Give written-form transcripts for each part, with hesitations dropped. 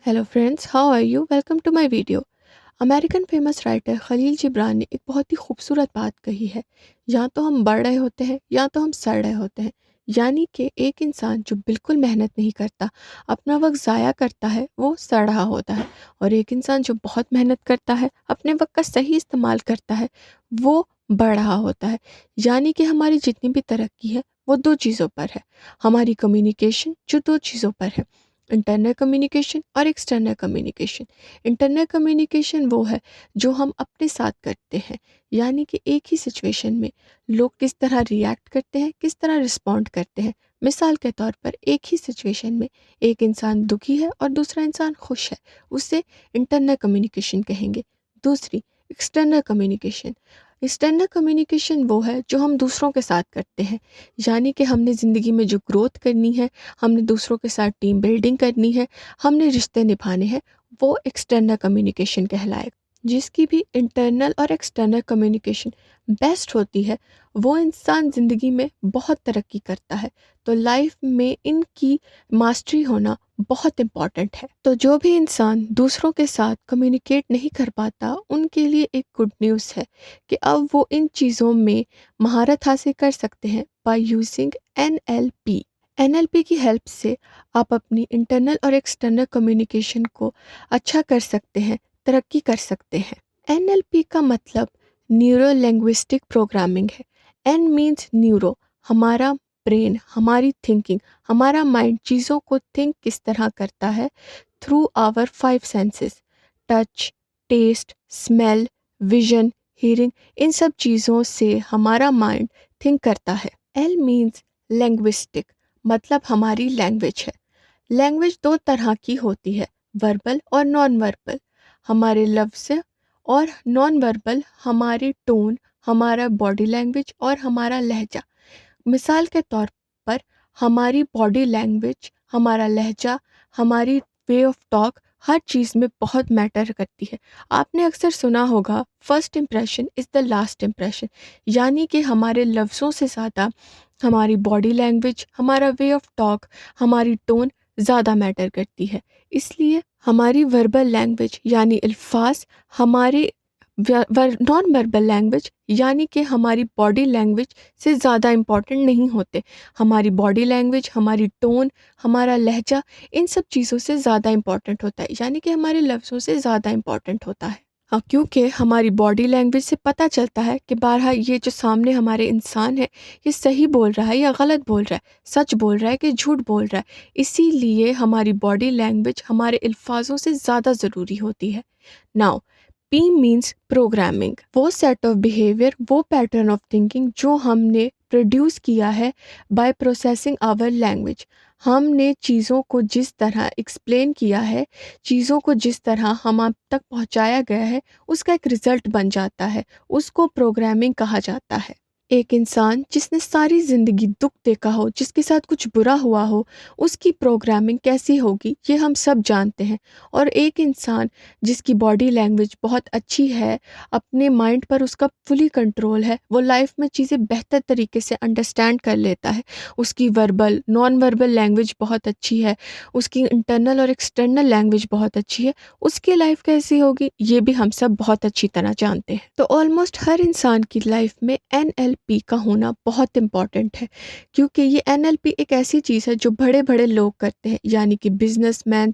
Hello friends, how are you? Welcome to my video. American famous writer Khalil Gibran ने एक बहुत ही खूबसूरत बात कही है, या तो हम बढ़ रहे होते हैं या तो हम सड़ रहे होते हैं। यानी कि एक इंसान जो बिल्कुल मेहनत नहीं करता, अपना वक्त ज़ाया करता है, वो सड़ रहा होता है। और एक इंसान जो बहुत मेहनत करता है, अपने वक्त का सही इस्तेमाल करता है, वो बढ़ रहा होता है। यानी कि हमारी जितनी भी तरक्की है वो दो चीज़ों पर है। हमारी कम्युनिकेशन जो दो चीज़ों पर है, इंटरनल कम्युनिकेशन और एक्सटर्नल कम्युनिकेशन। इंटरनल कम्युनिकेशन वो है जो हम अपने साथ करते हैं, यानी कि एक ही सिचुएशन में लोग किस तरह रिएक्ट करते हैं, किस तरह रिस्पॉन्ड करते हैं। मिसाल के तौर पर एक ही सिचुएशन में एक इंसान दुखी है और दूसरा इंसान खुश है, उसे इंटरनल कम्युनिकेशन कहेंगे। दूसरी एक्सटर्नल कम्युनिकेशन। एक्सटर्नल कम्युनिकेशन वो है जो हम दूसरों के साथ करते हैं, यानी कि हमने ज़िंदगी में जो ग्रोथ करनी है, हमने दूसरों के साथ टीम बिल्डिंग करनी है, हमने रिश्ते निभाने हैं, वो एक्सटर्नल कम्युनिकेशन कहलाएगा। जिसकी भी इंटरनल और एक्सटर्नल कम्युनिकेशन बेस्ट होती है, वो इंसान ज़िंदगी में बहुत तरक्की करता है। तो लाइफ में इनकी मास्टरी होना बहुत इम्पॉर्टेंट है। तो जो भी इंसान दूसरों के साथ कम्युनिकेट नहीं कर पाता, उनके लिए एक गुड न्यूज़ है कि अब वो इन चीज़ों में महारत हासिल कर सकते हैं बाय यूजिंग NLP। NLP की हेल्प से आप अपनी इंटरनल और एक्सटर्नल कम्युनिकेशन को अच्छा कर सकते हैं, तरक्की कर सकते हैं। NLP का मतलब न्यूरो लिंग्विस्टिक प्रोग्रामिंग है। N मीन्स न्यूरो, हमारा ब्रेन, हमारी थिंकिंग, हमारा माइंड चीज़ों को थिंक किस तरह करता है through our 5 senses, touch, taste, smell, vision, hearing. इन सब चीज़ों से हमारा माइंड थिंक करता है। L मीन्स लिंग्विस्टिक, मतलब हमारी लैंग्वेज है। लैंग्वेज दो तरह की होती है, वर्बल और नॉन वर्बल। हमारे लफ्ज़ और नॉन वर्बल हमारे टोन, हमारा बॉडी लैंग्वेज और हमारा लहजा। मिसाल के तौर पर हमारी बॉडी लैंग्वेज, हमारा लहजा, हमारी वे ऑफ टॉक हर चीज़ में बहुत मैटर करती है। आपने अक्सर सुना होगा, first impression is the last impression. यानी कि हमारे लफ्ज़ों से ज़्यादा हमारी बॉडी लैंग्वेज, हमारा वे ऑफ टॉक, हमारी टोन ज़्यादा मैटर करती है। इसलिए हमारी वर्बल लैंग्वेज यानी अल्फाज, हमारे नॉन वर्बल लैंग्वेज यानी कि हमारी बॉडी लैंग्वेज से ज़्यादा इम्पॉर्टेंट नहीं होते। हमारी बॉडी लैंग्वेज, हमारी टोन, हमारा लहजा, इन सब चीज़ों से ज़्यादा इम्पॉर्टेंट होता है, यानी कि हमारे लफ्ज़ों से ज़्यादा इम्पॉर्टेंट होता है। हाँ, क्योंकि हमारी बॉडी लैंग्वेज से पता चलता है कि बारहा ये जो सामने हमारे इंसान है, ये सही बोल रहा है या गलत बोल रहा है, सच बोल रहा है कि झूठ बोल रहा है। इसीलिए हमारी बॉडी लैंग्वेज हमारे अल्फाजों से ज़्यादा ज़रूरी होती है। नाउ P मीन्स प्रोग्रामिंग, वो सेट ऑफ बिहेवियर, वो पैटर्न ऑफ थिंकिंग जो हमने प्रोड्यूस किया है बाय प्रोसेसिंग आवर लैंग्वेज। हमने चीज़ों को जिस तरह एक्सप्लेन किया है, चीज़ों को जिस तरह हम आप तक पहुंचाया गया है, उसका एक रिज़ल्ट बन जाता है, उसको प्रोग्रामिंग कहा जाता है। एक इंसान जिसने सारी ज़िंदगी दुख देखा हो, जिसके साथ कुछ बुरा हुआ हो, उसकी प्रोग्रामिंग कैसी होगी ये हम सब जानते हैं। और एक इंसान जिसकी बॉडी लैंग्वेज बहुत अच्छी है, अपने माइंड पर उसका फुली कंट्रोल है, वो लाइफ में चीज़ें बेहतर तरीके से अंडरस्टैंड कर लेता है, उसकी वर्बल नॉन वर्बल लैंग्वेज बहुत अच्छी है, उसकी इंटरनल और एक्सटर्नल लैंग्वेज बहुत अच्छी है, उसकी लाइफ कैसी होगी ये भी हम सब बहुत अच्छी तरह जानते हैं। तो ऑलमोस्ट हर इंसान की लाइफ में NLP का होना बहुत इम्पॉर्टेंट है, क्योंकि ये NLP एक ऐसी चीज़ है जो बड़े बड़े लोग करते हैं, यानी कि बिजनेसमैन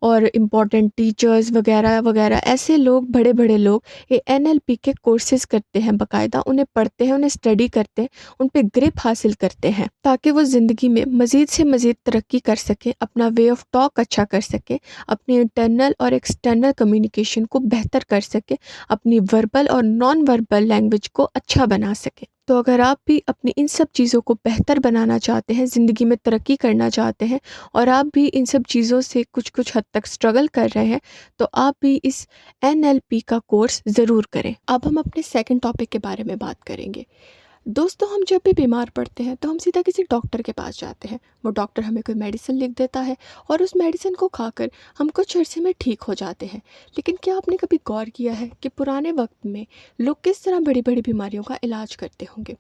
और इम्पॉर्टेंट टीचर्स वगैरह वगैरह, ऐसे लोग, बड़े बड़े लोग ये NLP के कोर्सेज करते हैं, बाकायदा उन्हें पढ़ते हैं, उन्हें स्टडी करते हैं, उन पे ग्रिप हासिल करते हैं, ताकि वो ज़िंदगी में मज़ीद से मज़ीद तरक्की कर सकें, अपना वे ऑफ टॉक अच्छा कर सकें, अपनी इंटरनल और एक्सटर्नल कम्युनिकेशन को बेहतर कर सकें, अपनी वर्बल और नॉन वर्बल लैंग्वेज को अच्छा बना सकें। तो अगर आप भी अपनी इन सब चीज़ों को बेहतर बनाना चाहते हैं, ज़िंदगी में तरक्की करना चाहते हैं, और आप भी इन सब चीज़ों से कुछ कुछ हद तक स्ट्रगल कर रहे हैं, तो आप भी इस NLP का कोर्स ज़रूर करें। अब हम अपने सेकंड टॉपिक के बारे में बात करेंगे। दोस्तों, हम जब भी बीमार पड़ते हैं तो हम सीधा किसी डॉक्टर के पास जाते हैं। वो डॉक्टर हमें कोई मेडिसिन लिख देता है और उस मेडिसिन को खाकर हम कुछ अरसे में ठीक हो जाते हैं। लेकिन क्या आपने कभी गौर किया है कि पुराने वक्त में लोग किस तरह बड़ी बड़ी बीमारियों का इलाज करते होंगे?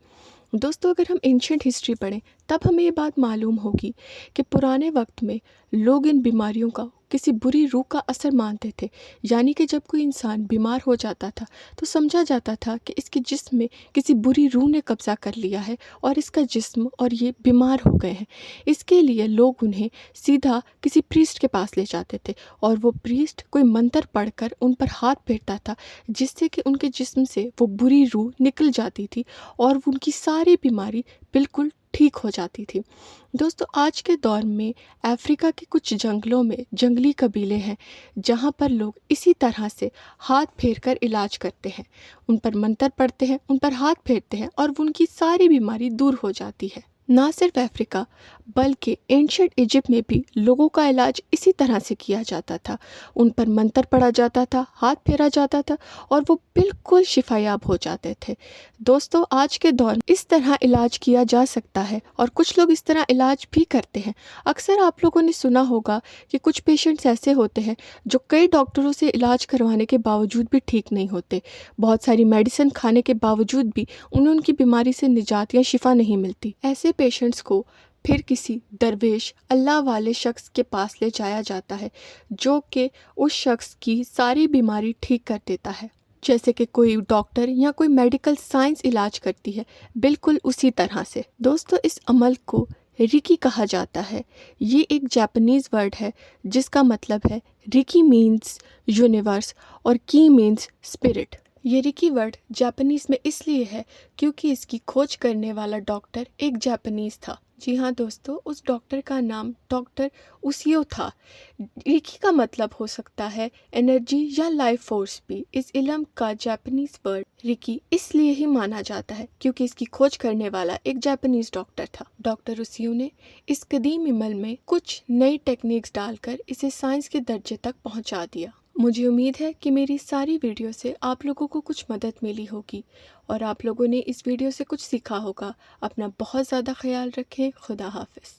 दोस्तों, अगर हम एंशिएंट हिस्ट्री पढ़ें तब हमें ये बात मालूम होगी कि पुराने वक्त में लोग इन बीमारियों का किसी बुरी रूह का असर मानते थे। यानी कि जब कोई इंसान बीमार हो जाता था तो समझा जाता था कि इसके जिस्म में किसी बुरी रूह ने कब्जा कर लिया है और इसका जिस्म और ये बीमार हो गए हैं। इसके लिए लोग उन्हें सीधा किसी प्रीस्ट के पास ले जाते थे और वो प्रीस्ट कोई मंत्र पढ़कर उन पर हाथ फेरता था, जिससे कि उनके जिस्म से वो बुरी रूह निकल जाती थी और उनकी सारी बीमारी बिल्कुल ठीक हो जाती थी। दोस्तों, आज के दौर में अफ्रीका के कुछ जंगलों में जंगली कबीले हैं जहाँ पर लोग इसी तरह से हाथ फेर कर इलाज करते हैं। उन पर मंत्र पढ़ते हैं, उन पर हाथ फेरते हैं और उनकी सारी बीमारी दूर हो जाती है। ना सिर्फ अफ्रीका बल्कि एंशिएंट इजिप्ट में भी लोगों का इलाज इसी तरह से किया जाता था। उन पर मंत्र पढ़ा जाता था, हाथ फेरा जाता था और वो बिल्कुल शिफायाब हो जाते थे। दोस्तों, आज के दौर में इस तरह इलाज किया जा सकता है और कुछ लोग इस तरह इलाज भी करते हैं। अक्सर आप लोगों ने सुना होगा कि कुछ पेशेंट्स ऐसे होते हैं जो कई डॉक्टरों से इलाज करवाने के बावजूद भी ठीक नहीं होते। बहुत सारी मेडिसिन खाने के बावजूद भी उन्हें उनकी बीमारी से निजात या शिफा नहीं मिलती। ऐसे पेशेंट्स को फिर किसी दरवेश अल्लाह वाले शख्स के पास ले जाया जाता है, जो कि उस शख्स की सारी बीमारी ठीक कर देता है। जैसे कि कोई डॉक्टर या कोई मेडिकल साइंस इलाज करती है, बिल्कुल उसी तरह से। दोस्तों, इस अमल को रिकी कहा जाता है। ये एक जापानीज़ वर्ड है जिसका मतलब है रिकी मीन्स यूनिवर्स और की मीन्स स्पिरिट। ये रिकी वर्ड जापानीज़ में इसलिए है क्योंकि इसकी खोज करने वाला डॉक्टर एक जापानीज़ था। जी हाँ दोस्तों, उस डॉक्टर का नाम डॉक्टर उसियो था। रिकी का मतलब हो सकता है एनर्जी या लाइफ फोर्स भी। इस इल्म का जापानीज़ वर्ड रिकी इसलिए ही माना जाता है क्योंकि इसकी खोज करने वाला एक जापानीज़ डॉक्टर था। डॉक्टर उसियो ने इस कदीम इल्म में कुछ नई टेक्निक्स डालकर इसे साइंस के दर्जे तक पहुंचा दिया। मुझे उम्मीद है कि मेरी सारी वीडियो से आप लोगों को कुछ मदद मिली होगी और आप लोगों ने इस वीडियो से कुछ सीखा होगा। अपना बहुत ज़्यादा ख्याल रखें। खुदा हाफिज़।